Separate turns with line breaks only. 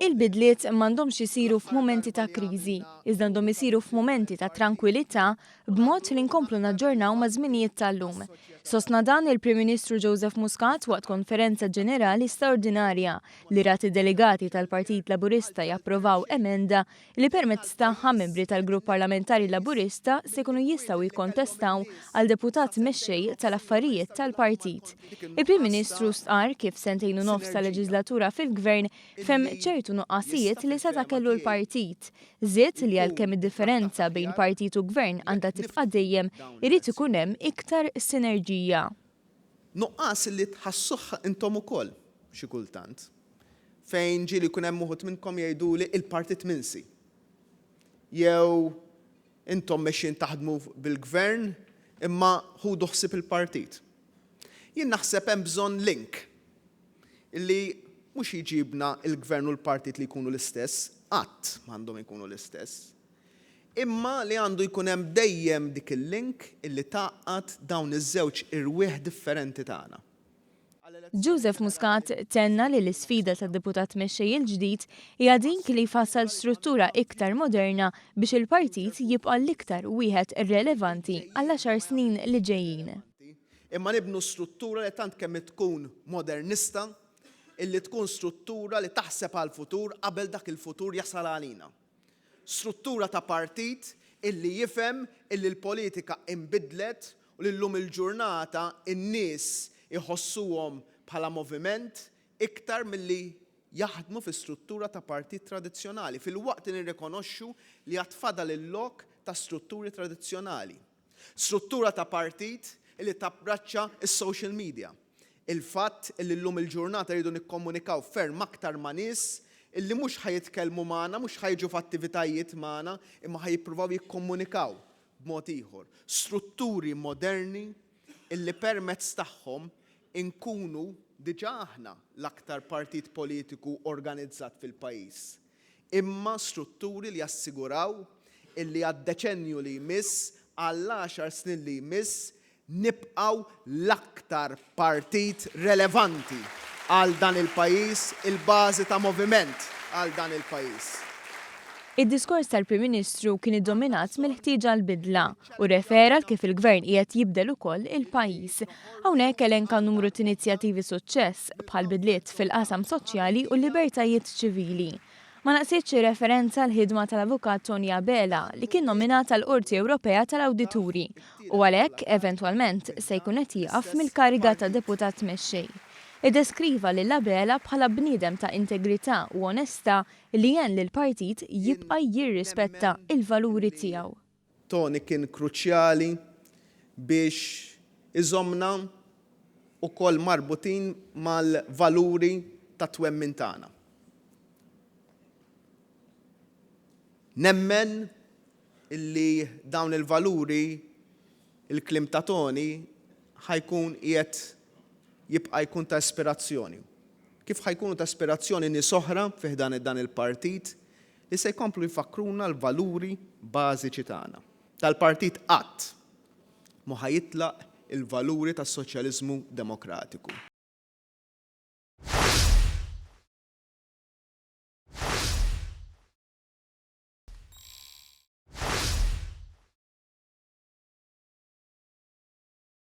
Il-bidliet m'għandhomx isiru f'mumenti ta' kriżi, iżda għandhom isiru f'mumenti ta' tranquillità b'mod li nkomplu naġġornaw ma' żminijiet tal-lum. Sostna dan il-Prim Ministru Joseph Muscat waqt konferenza ġenerali straordinarja li rati delegati tal-Partit Laburista japprovaw emenda li permezz tagħha membri tal-Grupp Parlamentari Laburista se jkunu jistgħu jikkontestaw għal deputat mexxej tal-affarijiet tal-partit. Il-Prim Ministru stqar kif sentejn u nofs tal-leġislatura fil-Gvern fem ċertu nuqqasijiet li seta' kellu l-partit. Żied li għalkemm id-differenza bejn partit u gvern għandha tibqa' dejjem irid ikun hemm iktar sinerġija.
Nuqqas li tħassuh intom ukoll xi kultant. Fejn ġieli jkun hemm uħud minnkom jgħiduli il-partit minsi. Jew intom mexxin taħdmu bil-gvern imma ħudu ħsieb il-partit. Jien naħseb hemm bżonn link illi mhux jiġibna il-gvern u l-partit li jkunu l-istess, qatt m'għandhom ikunu l-istess. Imma li għandu jkun hemm dejjem dik il-link illi tgħaqqad dawn iż-żewġ irwieħ differenti tagħna.
Joseph Muscat tenna li l-isfida tad-deputat mexxej il-ġdid hija din li jfassal struttura iktar moderna biex il-partit jibqa' l-iktar wieħed irrelevanti għal 10 snin li ġejjin.
Imma nibnu struttura li tant kemm tkun modernista illi tkun struttura li taħseb għal futur qabel dak il-futur jasal għalina. Struttura ta' partit illi jifhem illi l-politika imbidlet u lillum il-ġurnata in-nies iħossuhom bħala moviment iktar milli jaħdmu fi struttura ta' partit tradizzjonali fil-waqt li nirrikonoxxu li għatfadal il-lok ta' strutturi tradizzjonali. Struttura ta' partit illi tabbraċċa is-social media. Il-fatt illi llum il-ġurnata rridu nikkomunikaw ferm aktar ma' nies illi mhux ħajitkellmu magħna, mhux ħajġu f'attivitajiet magħna, imma ħajjippruvaw jikkomunikaw b'mod ieħor. Strutturi moderni illi permezz tagħhom inkunu diġà aħna l-aktar partit politiku organizzat fil-pajjiż. Imma strutturi li jassiguraw illi għad-deċenju li jmiss għall-10 snin li jmiss nibqaw l-aktar partit relevanti għal dan il-pajjiż, il-bażi ta' moviment għal dan il-pajjiż.
Id-diskors tal-Prim Ministru kien iddominat mill-ħtieġa l-bidla u refera kif il-Gvern qiegħed jibdel ukoll il-pajjiż. Hawnhekk elenka numru ta' inizjattivi suċċess bħal bidliet fil-qasam soċjali u l-libertajiet ċivili. Ma naqsitx referenza l-ħidma tal-avukat Tony Abela li kien nominat għall-Qorti Ewropea tal-Awdituri u għalhekk eventwalment se jkun qed jieqaf mill-kariga ta' deputat mexxej. Iddeskriva lil Abela bħala bniedem ta' integrità u onesta li jen lil partit jibqa' jirrispetta il-valuri tiegħu.
Tony kien kruċjali biex iżommna ukoll marbutin mal-valuri ta' twemmin tagħna. Nemmen illi dawn il-valuri, il-klim ta' Tony, ħajkun qiegħed jibqa' jkun ta' ispirazzjoni. Kif ħajkunu ta' ispirazzjoni nies oħra fih dan il-partit li se jkomplu jfakkruna l-valuri bażiċi tagħna. Tal-partit qatt ma ħajitlaq il-valuri tas-soċjaliżmu demokratiku.